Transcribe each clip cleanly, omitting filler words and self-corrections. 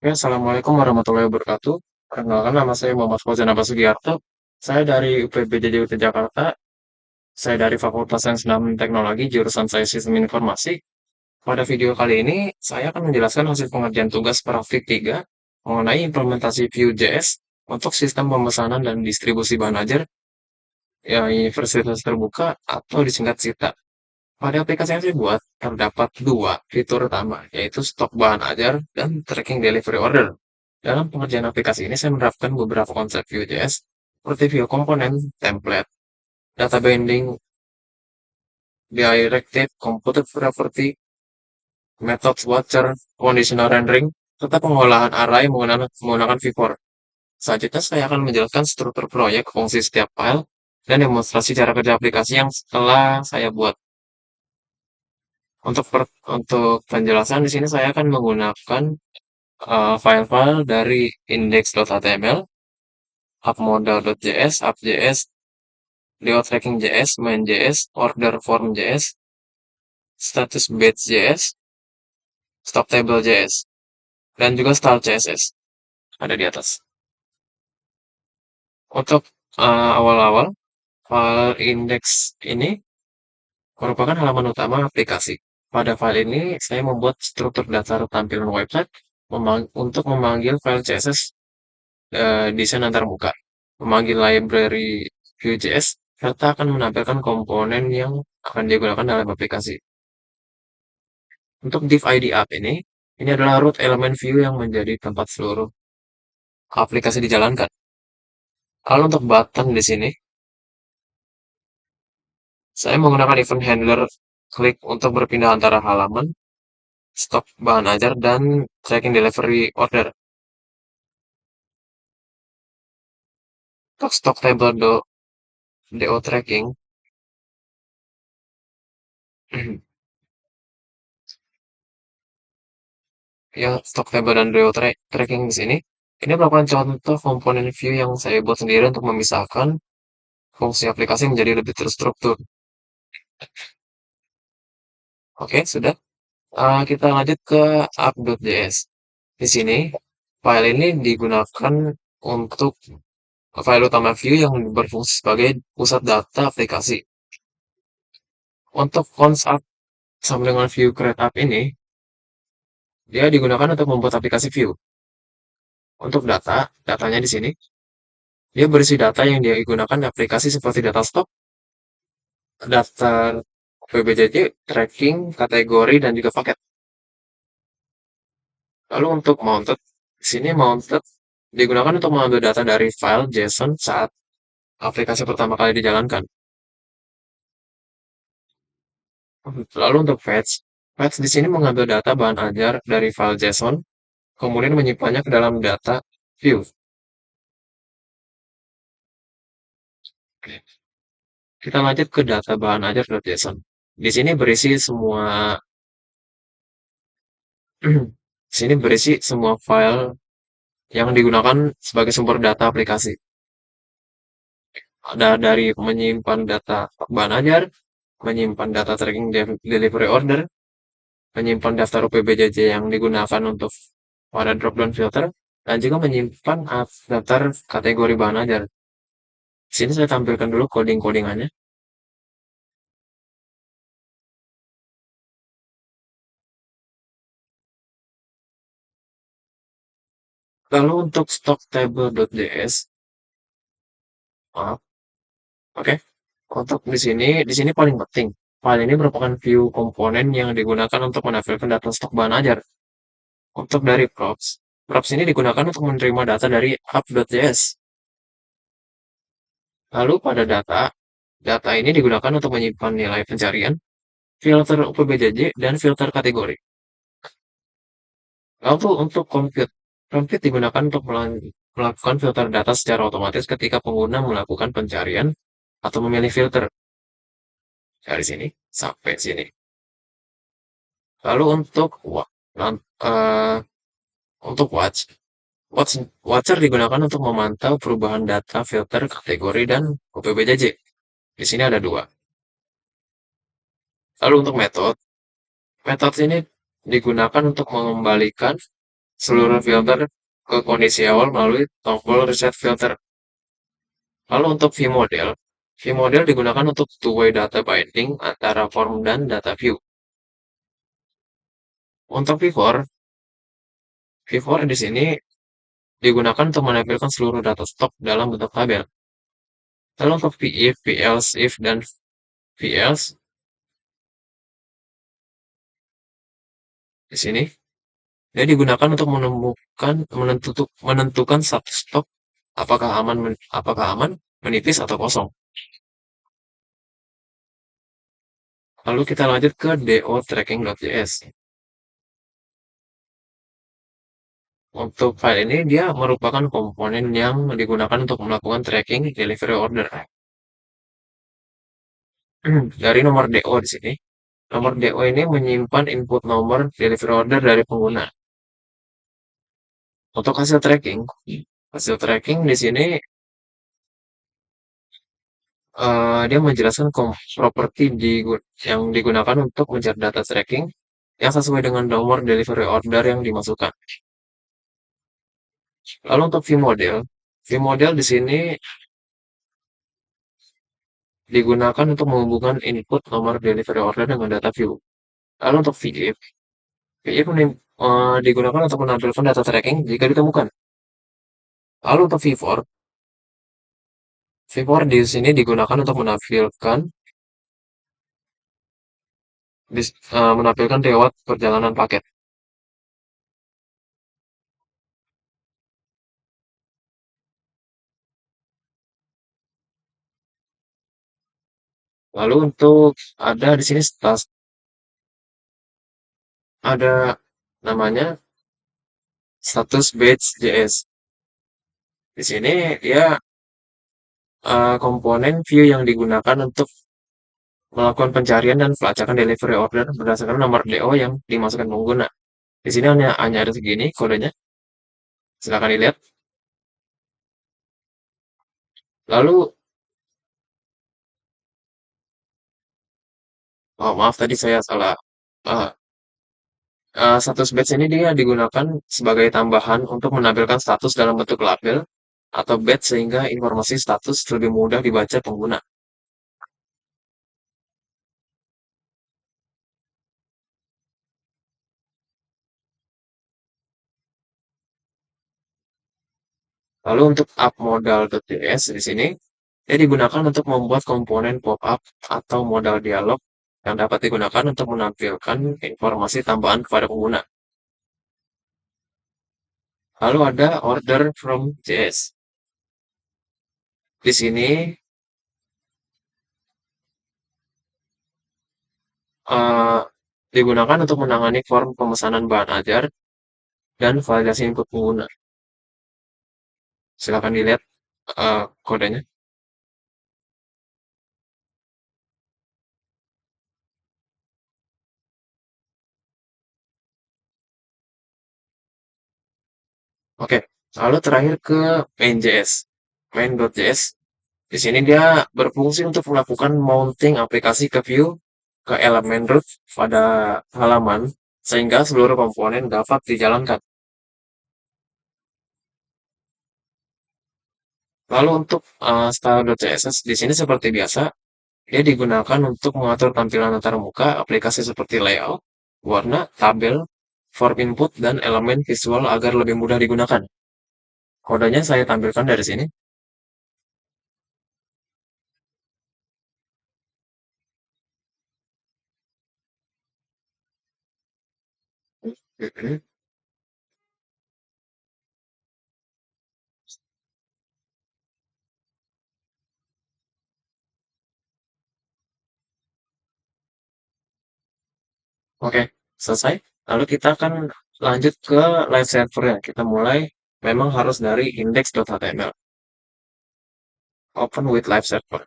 Ya, Assalamualaikum warahmatullahi wabarakatuh. Perkenalkan nama saya Muhammad Fauzan Abbas Sugiarto. Saya dari UPBJJ UT Jakarta. Saya dari Fakultas Sains dan Teknologi, jurusan Saya Sistem Informasi. Pada video kali ini, saya akan menjelaskan hasil pengerjaan tugas Praktik 3 mengenai implementasi Vue.js untuk sistem pemesanan dan distribusi bahan ajar ya, universitas terbuka atau disingkat SITA. Pada aplikasi yang saya buat, terdapat dua fitur utama, yaitu stok bahan ajar dan tracking delivery order. Dalam pengerjaan aplikasi ini, saya menerapkan beberapa konsep Vue.js, seperti view komponen, template, data binding, directive, computed property, methods watcher, conditional rendering, serta pengolahan array menggunakan Vue. Selanjutnya, saya akan menjelaskan struktur proyek, fungsi setiap file, dan demonstrasi cara kerja aplikasi yang telah saya buat. Untuk penjelasan di sini saya akan menggunakan file-file dari index.html, appmodal.js, app.js, layout-tracking.js, main.js, order-form.js, status-based.js, stock-table.js, dan juga style.css ada di atas. Untuk awal-awal, file index ini merupakan halaman utama aplikasi. Pada file ini, saya membuat struktur data tampilan website untuk memanggil file CSS desain antarmuka, memanggil library Vue.js, serta akan menampilkan komponen yang akan digunakan dalam aplikasi. Untuk div ID app ini adalah root elemen Vue yang menjadi tempat seluruh aplikasi dijalankan. Lalu untuk button di sini, saya menggunakan event handler klik untuk berpindah antara halaman, stok bahan ajar, dan tracking delivery order. Untuk stok table do tracking, ya stok table dan do tracking di sini, ini merupakan contoh komponen Vue yang saya buat sendiri untuk memisahkan fungsi aplikasi menjadi lebih terstruktur. Oke, sudah. Kita lanjut ke app.js. Di sini, file ini digunakan untuk file utama Vue yang berfungsi sebagai pusat data aplikasi. Untuk cons app sama dengan Vue create app ini, dia digunakan untuk membuat aplikasi Vue. Untuk datanya di sini, dia berisi data yang dia gunakan di aplikasi seperti data stok, daftar PBJJ, tracking, kategori, dan juga paket. Lalu untuk mounted, di sini mounted digunakan untuk mengambil data dari file JSON saat aplikasi pertama kali dijalankan. Lalu untuk fetch, fetch di sini mengambil data bahan ajar dari file JSON, kemudian menyimpannya ke dalam data view. Kita lanjut ke data bahan ajar.json. Di sini berisi semua di sini berisi semua file yang digunakan sebagai sumber data aplikasi. Ada dari menyimpan data bahan ajar, menyimpan data tracking delivery order, menyimpan daftar UPBJJ yang digunakan untuk pada drop-down filter, dan juga menyimpan daftar kategori bahan ajar. Di sini saya tampilkan dulu coding-codingannya. Lalu untuk stocktable.js, maaf, oke. Untuk di sini paling penting. File ini merupakan view komponen yang digunakan untuk menampilkan data stok bahan ajar. Untuk dari props ini digunakan untuk menerima data dari app.js. Lalu pada data ini digunakan untuk menyimpan nilai pencarian, filter UPBJJ, dan filter kategori. Lalu untuk compute digunakan untuk melakukan filter data secara otomatis ketika pengguna melakukan pencarian atau memilih filter. Dari sini sampai sini. Lalu eh, untuk watcher digunakan untuk memantau perubahan data filter, kategori, dan UPBJJ. Di sini ada dua. Lalu untuk metode ini digunakan untuk mengembalikan seluruh filter ke kondisi awal melalui tombol reset filter. Lalu untuk view model digunakan untuk two-way data binding antara form dan data view. Untuk V4 di sini digunakan untuk menampilkan seluruh data stok dalam bentuk tabel. Lalu untuk VIF, VELSE, IF, dan VELSE di sini dia digunakan untuk menentukan status stok apakah aman, menipis atau kosong. Lalu kita lanjut ke do tracking.js. Untuk file ini dia merupakan komponen yang digunakan untuk melakukan tracking delivery order. Dari nomor DO di sini. Nomor DO ini menyimpan input nomor delivery order dari pengguna. Untuk hasil tracking di sini dia menjelaskan properti yang digunakan untuk mencari data tracking yang sesuai dengan nomor delivery order yang dimasukkan. Lalu untuk view model di sini digunakan untuk menghubungkan input nomor delivery order dengan data view. Lalu untuk VIF, digunakan untuk menampilkan data tracking jika ditemukan. Lalu untuk V4 di sini digunakan untuk menampilkan lewat perjalanan paket. Lalu untuk ada di sini ada namanya status batch JS. Di sini dia komponen view yang digunakan untuk melakukan pencarian dan pelacakan delivery order berdasarkan nomor DO yang dimasukkan pengguna. Di sini hanya ada segini kodenya. Silakan dilihat. Lalu, oh maaf tadi saya salah. Uh, Status batch ini dia digunakan sebagai tambahan untuk menampilkan status dalam bentuk label atau batch sehingga informasi status lebih mudah dibaca pengguna. Lalu untuk appmodal.js di sini, dia digunakan untuk membuat komponen pop-up atau modal dialog yang dapat digunakan untuk menampilkan informasi tambahan kepada pengguna. Lalu ada order from JS. Di sini eh, digunakan untuk menangani form pemesanan bahan ajar dan validasi input pengguna. Silakan dilihat kodenya. Oke, lalu terakhir ke main.js. Main.js di sini dia berfungsi untuk melakukan mounting aplikasi ke view ke elemen root pada halaman sehingga seluruh komponen dapat dijalankan. Lalu untuk style.css di sini seperti biasa dia digunakan untuk mengatur tampilan antarmuka aplikasi seperti layout, warna, tabel, form input, dan elemen visual agar lebih mudah digunakan. Kodenya saya tampilkan dari sini. Oke, selesai. Lalu kita akan lanjut ke live server ya. Kita mulai memang harus dari index.html. Open with live server.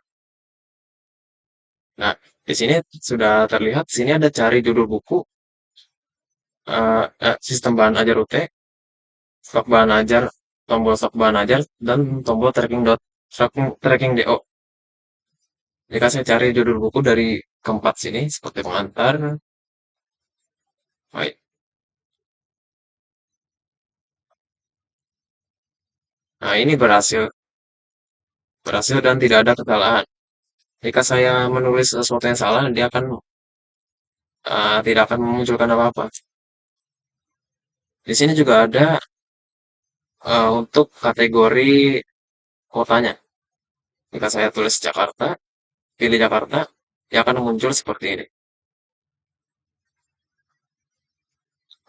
Nah, di sini sudah terlihat, sini ada cari judul buku, sistem bahan ajar UT, stok bahan ajar, tombol stok bahan ajar, dan tombol tracking DO. Jika saya cari judul buku dari keempat sini, seperti pengantar, baik. Nah, ini berhasil, berhasil dan tidak ada kesalahan. Jika saya menulis sesuatu yang salah, dia akan tidak akan memunculkan apa-apa. Di sini juga ada untuk kategori kotanya. Jika saya tulis Jakarta, pilih Jakarta, dia akan muncul seperti ini.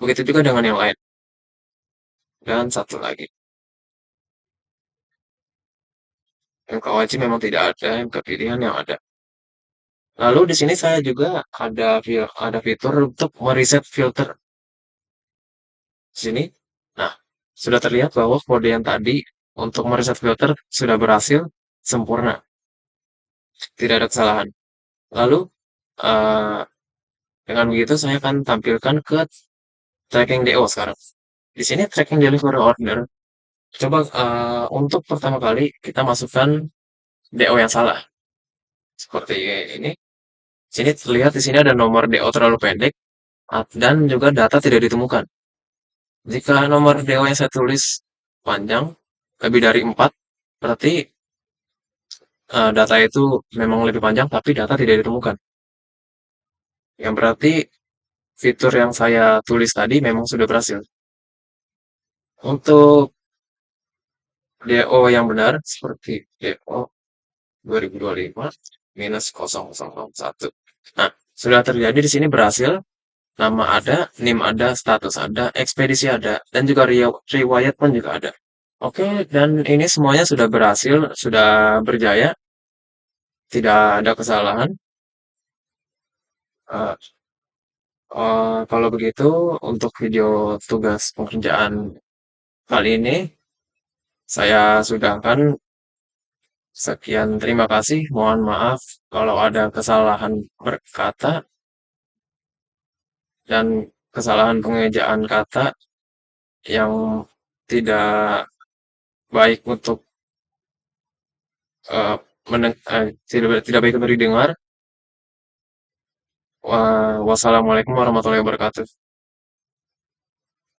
Begitu juga dengan yang lain. Dan satu lagi, MK wajib memang tidak ada, MK pilihan yang ada. Lalu di sini saya juga ada fitur untuk mereset filter di sini. Nah, sudah terlihat bahwa kode yang tadi untuk mereset filter sudah berhasil sempurna, tidak ada kesalahan. Lalu eh, dengan begitu saya akan tampilkan ke tracking DO sekarang. Di sini tracking delivery order. Coba untuk pertama kali kita masukkan DO yang salah. Seperti ini. Sini terlihat di sini ada nomor DO terlalu pendek dan juga data tidak ditemukan. Jika nomor DO yang saya tulis panjang, lebih dari 4, berarti data itu memang lebih panjang tapi data tidak ditemukan. Yang berarti fitur yang saya tulis tadi memang sudah berhasil. Untuk DO yang benar seperti DO 2025 minus 0001. Nah, sudah terjadi di sini berhasil. Nama ada, NIM ada, status ada, ekspedisi ada, dan juga riwayat pun juga ada. Oke, dan ini semuanya sudah berhasil, sudah berjaya, tidak ada kesalahan. Eh, kalau begitu, untuk video tugas pengerjaan kali ini, saya sudahkan. Sekian, terima kasih. Mohon maaf kalau ada kesalahan berkata dan kesalahan pengejaan kata yang tidak baik untuk tidak baik untuk didengar. Wassalamualaikum warahmatullahi wabarakatuh.